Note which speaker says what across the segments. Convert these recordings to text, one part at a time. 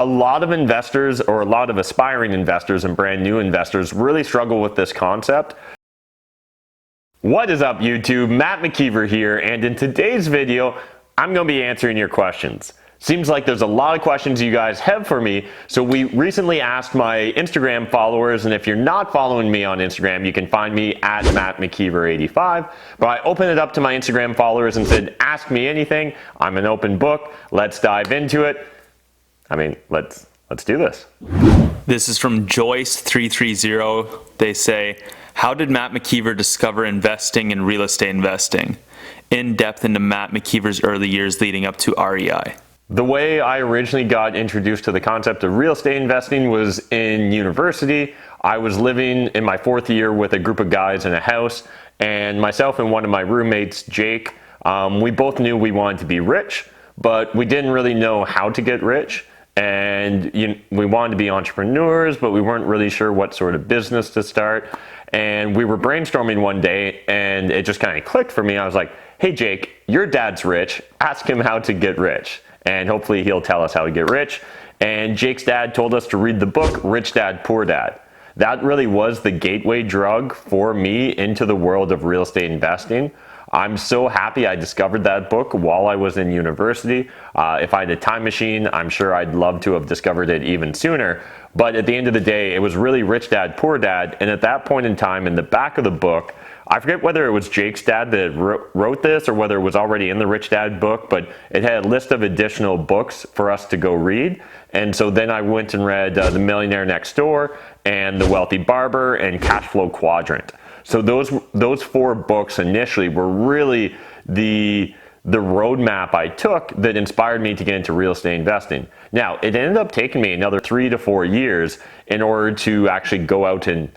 Speaker 1: A lot of investors or a lot of aspiring investors and brand new investors really struggle with this concept. What is up, YouTube? Matt McKeever here, and in today's video, I'm going to be answering your questions. Seems like there's a lot of questions you guys have for me, so we recently asked my Instagram followers, and if you're not following me on Instagram, you can find me at Matt McKeever85. But I opened it up to my Instagram followers and said, ask me anything. I'm an open book. Let's dive into it. Let's do this.
Speaker 2: This is from Joyce330. They say, how did Matt McKeever discover investing in real estate investing? In depth into Matt McKeever's early years leading up to REI.
Speaker 1: The way I originally got introduced to the concept of real estate investing was in university. I was living in my fourth year with a group of guys in a house, and myself and one of my roommates, Jake, we both knew we wanted to be rich, but we didn't really know how to get rich. And we wanted to be entrepreneurs, but we weren't really sure what sort of business to start. And we were brainstorming one day, and it just kind of clicked for me. I was like, hey, Jake, your dad's rich. Ask him how to get rich, and hopefully he'll tell us how to get rich. And Jake's dad told us to read the book, Rich Dad, Poor Dad. That really was the gateway drug for me into the world of real estate investing. I'm so happy I discovered that book while I was in university. If I had a time machine, I'm sure I'd love to have discovered it even sooner. But at the end of the day, it was really Rich Dad, Poor Dad. And at that point in time, in the back of the book, I forget whether it was Jake's dad that wrote this or whether it was already in the Rich Dad book, but it had a list of additional books for us to go read. And so then I went and read The Millionaire Next Door and The Wealthy Barber and Cash Flow Quadrant. So those four books initially were really the roadmap I took that inspired me to get into real estate investing. Now, it ended up taking me another 3 to 4 years in order to actually go out and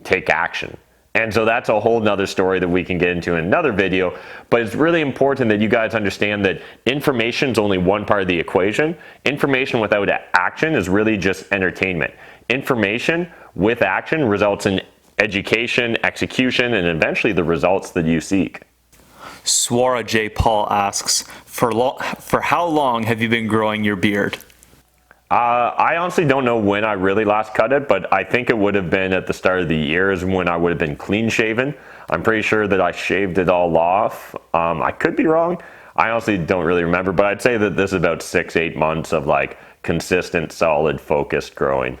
Speaker 1: take action. And so that's a whole nother story that we can get into in another video, but it's really important that you guys understand that information is only one part of the equation. Information without action is really just entertainment. Information with action results in education, execution, and eventually the results that you seek.
Speaker 2: Swara J. Paul asks, for how long have you been growing your beard?
Speaker 1: I honestly don't know when I really last cut it, but I think it would have been at the start of the year is when I would have been clean shaven. I'm pretty sure that I shaved it all off. I could be wrong. I honestly don't really remember, but I'd say that this is about 6-8 months of like consistent, solid, focused growing.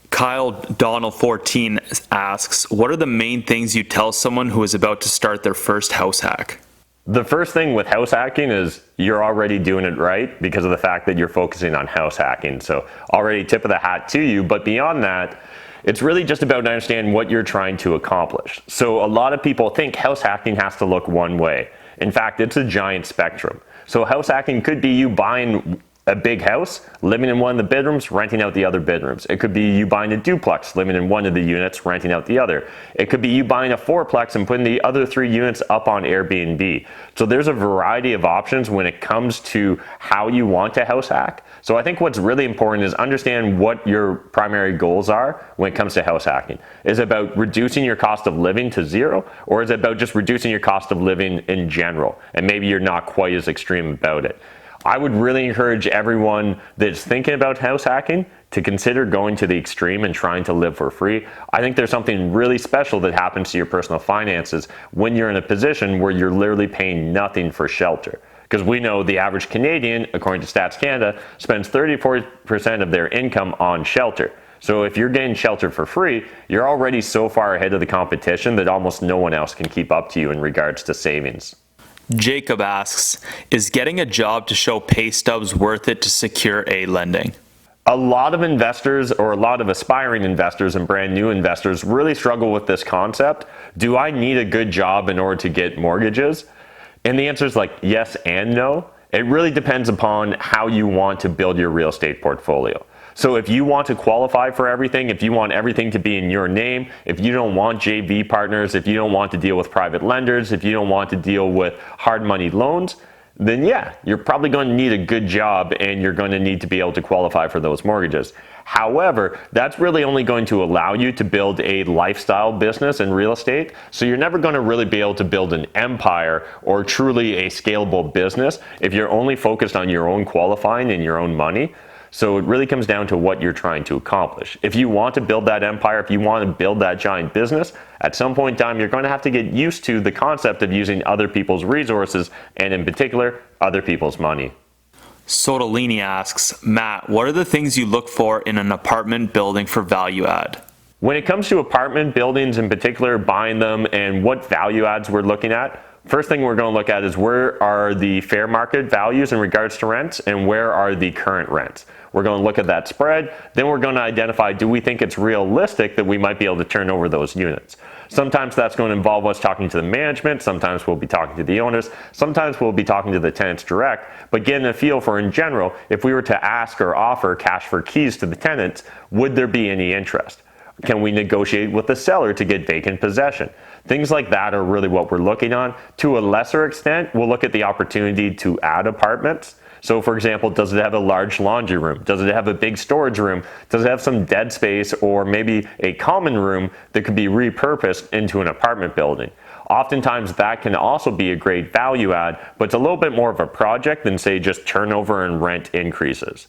Speaker 2: Kyle Donald 14 asks, what are the main things you tell someone who is about to start their first house hack?
Speaker 1: The first thing with house hacking is you're already doing it right because of the fact that you're focusing on house hacking. So already tip of the hat to you. But beyond that, it's really just about understanding what you're trying to accomplish. So a lot of people think house hacking has to look one way. In fact, it's a giant spectrum. So house hacking could be you buying a big house, living in one of the bedrooms, renting out the other bedrooms. It could be you buying a duplex, living in one of the units, renting out the other. It could be you buying a fourplex and putting the other 3 units up on Airbnb. So there's a variety of options when it comes to how you want to house hack. So I think what's really important is understand what your primary goals are when it comes to house hacking. Is it about reducing your cost of living to zero, or is it about just reducing your cost of living in general? And maybe you're not quite as extreme about it. I would really encourage everyone that's thinking about house hacking to consider going to the extreme and trying to live for free. I think there's something really special that happens to your personal finances when you're in a position where you're literally paying nothing for shelter. Because we know the average Canadian, according to Stats Canada, spends 34% of their income on shelter. So if you're getting shelter for free, you're already so far ahead of the competition that almost no one else can keep up to you in regards to savings.
Speaker 2: Jacob asks, is getting a job to show pay stubs worth it to secure a lending?
Speaker 1: A lot of investors or a lot of aspiring investors and brand new investors really struggle with this concept. Do I need a good job in order to get mortgages? And the answer is like yes and no. It really depends upon how you want to build your real estate portfolio. So if you want to qualify for everything, if you want everything to be in your name, if you don't want JV partners, if you don't want to deal with private lenders, if you don't want to deal with hard money loans, then yeah, you're probably going to need a good job and you're going to need to be able to qualify for those mortgages. However, that's really only going to allow you to build a lifestyle business in real estate. So you're never going to really be able to build an empire or truly a scalable business if you're only focused on your own qualifying and your own money. So it really comes down to what you're trying to accomplish. If you want to build that empire, if you want to build that giant business, at some point in time, you're going to have to get used to the concept of using other people's resources, and in particular, other people's money.
Speaker 2: Sotolini asks, Matt, what are the things you look for in an apartment building for value add?
Speaker 1: When it comes to apartment buildings in particular, buying them and what value adds we're looking at, first thing we're going to look at is where are the fair market values in regards to rents and where are the current rents. We're going to look at that spread. Then we're going to identify, do we think it's realistic that we might be able to turn over those units? Sometimes that's going to involve us talking to the management. Sometimes we'll be talking to the owners. Sometimes we'll be talking to the tenants direct, but getting a feel for, in general, if we were to ask or offer cash for keys to the tenants, would there be any interest? Can we negotiate with the seller to get vacant possession? Things like that are really what we're looking on. To a lesser extent, we'll look at the opportunity to add apartments. So for example, does it have a large laundry room? Does it have a big storage room? Does it have some dead space or maybe a common room that could be repurposed into an apartment building? Oftentimes that can also be a great value add, but it's a little bit more of a project than say just turnover and rent increases.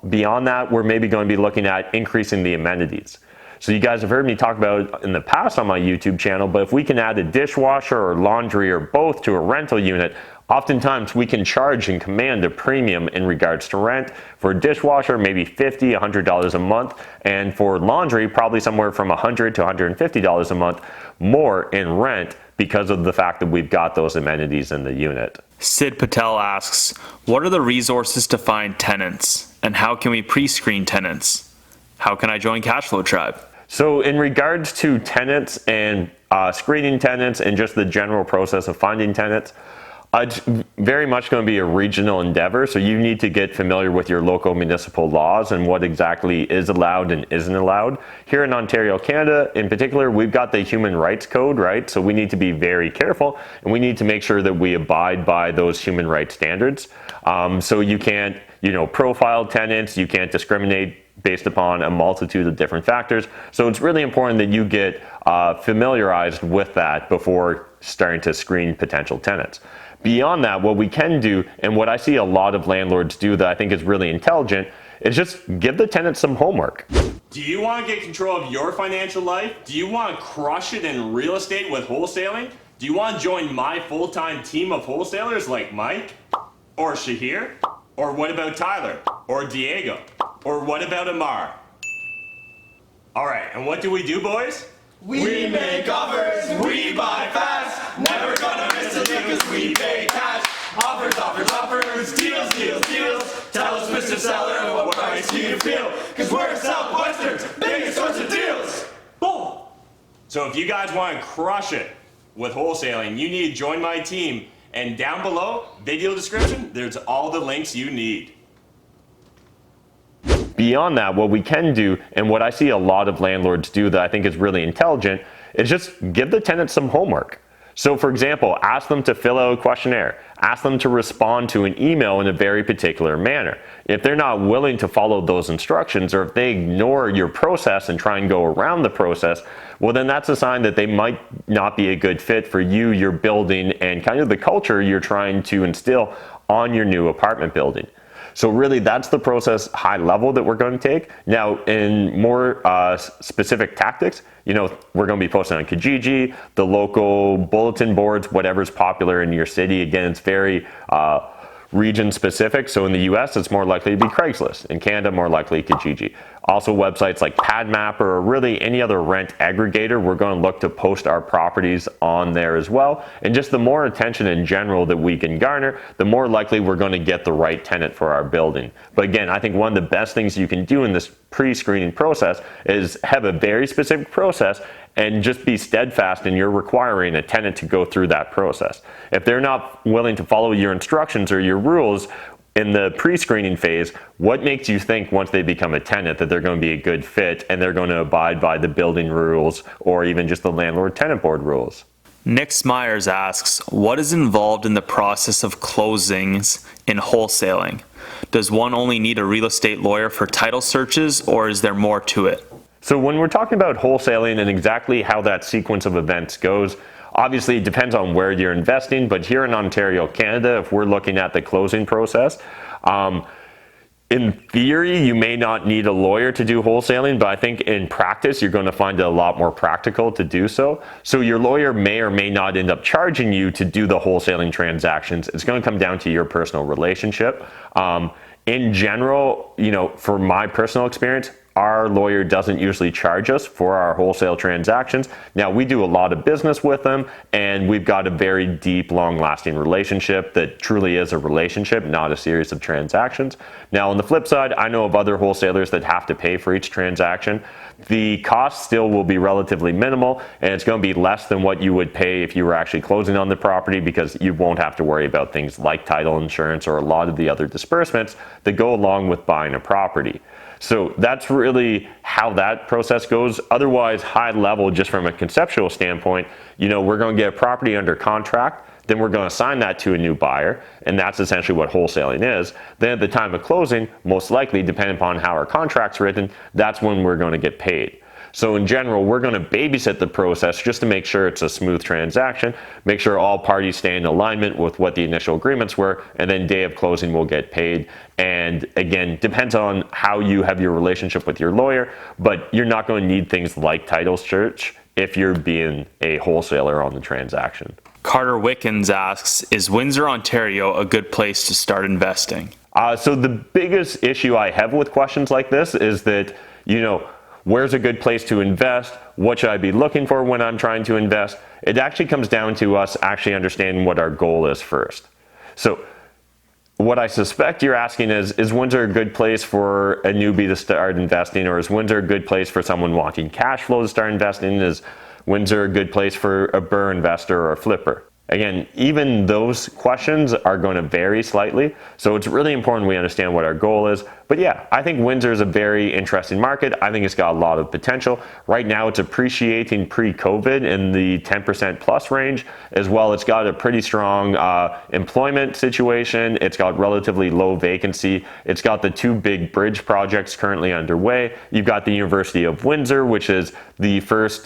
Speaker 1: Beyond that, we're maybe going to be looking at increasing the amenities. So you guys have heard me talk about in the past on my YouTube channel, but if we can add a dishwasher or laundry or both to a rental unit, oftentimes we can charge and command a premium in regards to rent. For a dishwasher, maybe $50, $100 a month, and for laundry, probably somewhere from $100 to $150 a month more in rent because of the fact that we've got those amenities in the unit.
Speaker 2: Sid Patel asks, what are the resources to find tenants, and how can we pre-screen tenants? How can I join Cashflow Tribe?
Speaker 1: So in regards to tenants and screening tenants and just the general process of finding tenants, it's very much going to be a regional endeavor. So you need to get familiar with your local municipal laws and what exactly is allowed and isn't allowed. Here in Ontario, Canada, in particular, we've got the Human Rights Code, right? So we need to be very careful and we need to make sure that we abide by those human rights standards. So you can't, profile tenants, you can't discriminate based upon a multitude of different factors. So it's really important that you get familiarized with that before starting to screen potential tenants. Beyond that, what we can do, and what I see a lot of landlords do that I think is really intelligent, is just give the tenants some homework.
Speaker 3: Do you want to get control of your financial life? Do you want to crush it in real estate with wholesaling? Do you want to join my full-time team of wholesalers like Mike? Or Shahir? Or what about Tyler? Or Diego? Or what about Amar? Alright, and what do we do, boys?
Speaker 4: We make offers, we buy fast, never gonna miss a deal cause we pay cash. Offers, offers, offers, deals, deals, deals. Tell us, Mr. Seller, what price do you feel? Cause we're Southwestern's biggest source of deals. Boom!
Speaker 3: So if you guys want to crush it with wholesaling, you need to join my team. And down below, video description, there's all the links you need.
Speaker 1: Beyond that, what we can do, and what I see a lot of landlords do that I think is really intelligent, is just give the tenants some homework. So for example, ask them to fill out a questionnaire. Ask them to respond to an email in a very particular manner. If they're not willing to follow those instructions, or if they ignore your process and try and go around the process, well then that's a sign that they might not be a good fit for you, your building, and kind of the culture you're trying to instill on your new apartment building. So really that's the process high level that we're going to take. Now in more specific tactics, we're going to be posting on Kijiji, the local bulletin boards, whatever's popular in your city. Again, it's very region specific. So in the US, it's more likely to be Craigslist. In Canada, more likely Kijiji. Also websites like PadMapper or really any other rent aggregator, we're going to look to post our properties on there as well. And just the more attention in general that we can garner, the more likely we're going to get the right tenant for our building. But again, I think one of the best things you can do in this pre-screening process is have a very specific process and just be steadfast in your requiring a tenant to go through that process. If they're not willing to follow your instructions or your rules in the pre-screening phase, what makes you think once they become a tenant that they're going to be a good fit and they're going to abide by the building rules or even just the landlord-tenant board rules?
Speaker 2: Nick Smyers asks, what is involved in the process of closings in wholesaling? Does one only need a real estate lawyer for title searches, or is there more to it?
Speaker 1: So when we're talking about wholesaling and exactly how that sequence of events goes, obviously it depends on where you're investing, but here in Ontario, Canada, if we're looking at the closing process, in theory, you may not need a lawyer to do wholesaling, but I think in practice, you're going to find it a lot more practical to do so. So your lawyer may or may not end up charging you to do the wholesaling transactions. It's going to come down to your personal relationship. In general, for my personal experience, our lawyer doesn't usually charge us for our wholesale transactions. Now, we do a lot of business with them, and we've got a very deep, long-lasting relationship that truly is a relationship, not a series of transactions. Now, on the flip side, I know of other wholesalers that have to pay for each transaction. The cost still will be relatively minimal, and it's going to be less than what you would pay if you were actually closing on the property, because you won't have to worry about things like title insurance or a lot of the other disbursements that go along with buying a property. So that's really how that process goes. Otherwise, high level, just from a conceptual standpoint, we're going to get a property under contract, then we're going to assign that to a new buyer, and that's essentially what wholesaling is. Then at the time of closing, most likely, depending upon how our contract's written, that's when we're going to get paid. So in general, we're going to babysit the process just to make sure it's a smooth transaction, make sure all parties stay in alignment with what the initial agreements were, and then day of closing we'll get paid. And again, depends on how you have your relationship with your lawyer, but you're not going to need things like title search if you're being a wholesaler on the transaction.
Speaker 2: Carter Wickens asks, is Windsor, Ontario a good place to start investing?
Speaker 1: So the biggest issue I have with questions like this is that, where's a good place to invest? What should I be looking for when I'm trying to invest? It actually comes down to us actually understanding what our goal is first. So what I suspect you're asking is Windsor a good place for a newbie to start investing, or is Windsor a good place for someone wanting cash flow to start investing? Is Windsor a good place for a burr investor or a flipper? Again, even those questions are going to vary slightly, so it's really important we understand what our goal is. But yeah, I think Windsor is a very interesting market. I think it's got a lot of potential. Right now, it's appreciating pre-COVID in the 10% plus range. As well, it's got a pretty strong employment situation. It's got relatively low vacancy. It's got the two big bridge projects currently underway. You've got the University of Windsor, which is the first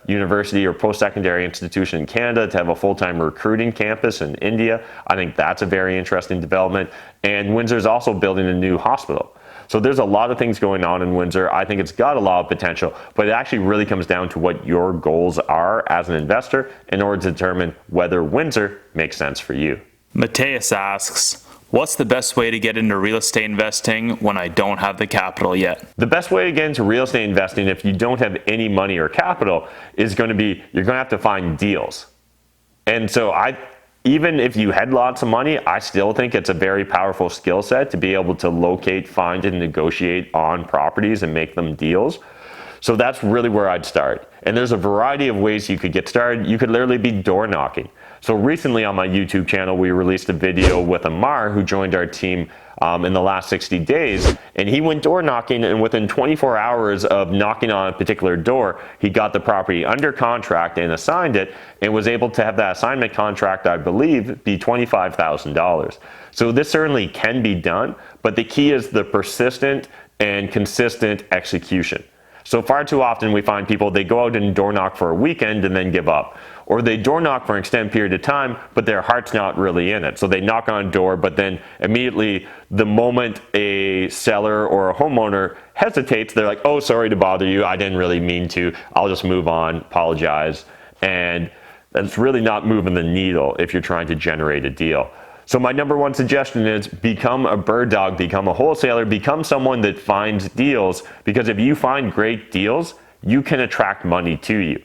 Speaker 1: university or post-secondary institution in Canada to have a full-time recruiting campus in India. I think that's a very interesting development. And Windsor is also building a new hospital. So there's a lot of things going on in Windsor. I think it's got a lot of potential, but it actually really comes down to what your goals are as an investor in order to determine whether Windsor makes sense for you.
Speaker 2: Mateus asks, what's the best way to get into real estate investing when I don't have the capital yet?
Speaker 1: The best way to get into real estate investing if you don't have any money or capital is going to be, you're going to have to find deals. And so even if you had lots of money, I still think it's a very powerful skill set to be able to locate, find, and negotiate on properties and make them deals. So that's really where I'd start. And there's a variety of ways you could get started. You could literally be door knocking. So recently on my YouTube channel, we released a video with Amar, who joined our team in the last 60 days, and he went door knocking, and within 24 hours of knocking on a particular door, he got the property under contract and assigned it, and was able to have that assignment contract, I believe, be $25,000. So this certainly can be done, but the key is the persistent and consistent execution. So far too often we find people, they go out and door knock for a weekend and then give up. Or they door knock for an extended period of time, but their heart's not really in it. So they knock on a door, but then immediately the moment a seller or a homeowner hesitates, they're like, oh, sorry to bother you. I didn't really mean to. I'll just move on, apologize. And that's really not moving the needle if you're trying to generate a deal. So my number one suggestion is become a bird dog, become a wholesaler, become someone that finds deals, because if you find great deals, you can attract money to you.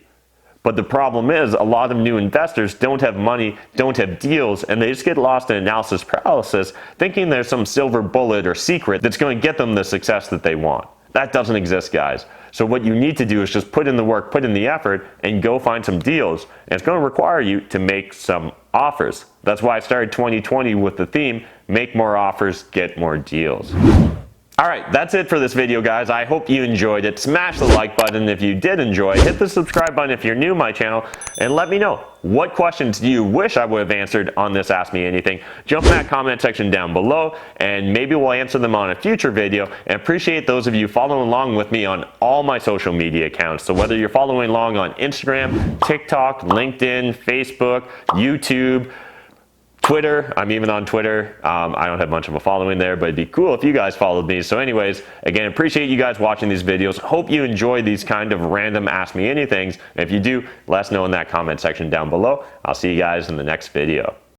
Speaker 1: But the problem is a lot of new investors don't have money, don't have deals, and they just get lost in analysis paralysis, thinking there's some silver bullet or secret that's going to get them the success that they want. That doesn't exist, guys. So what you need to do is just put in the work, put in the effort, and go find some deals. And it's going to require you to make some offers. That's why I started 2020 with the theme, make more offers, get more deals. All right, that's it for this video, guys. I hope you enjoyed it. Smash the like button if you did enjoy. Hit the subscribe button if you're new to my channel, and let me know, what questions do you wish I would have answered on this Ask Me Anything? Jump in that comment section down below, and maybe we'll answer them on a future video. And appreciate those of you following along with me on all my social media accounts. So whether you're following along on Instagram, TikTok, LinkedIn, Facebook, YouTube, Twitter. I'm even on Twitter. I don't have much of a following there, but it'd be cool if you guys followed me. So anyways, again, appreciate you guys watching these videos. Hope you enjoy these kind of random Ask Me Anythings. And if you do, let us know in that comment section down below. I'll see you guys in the next video.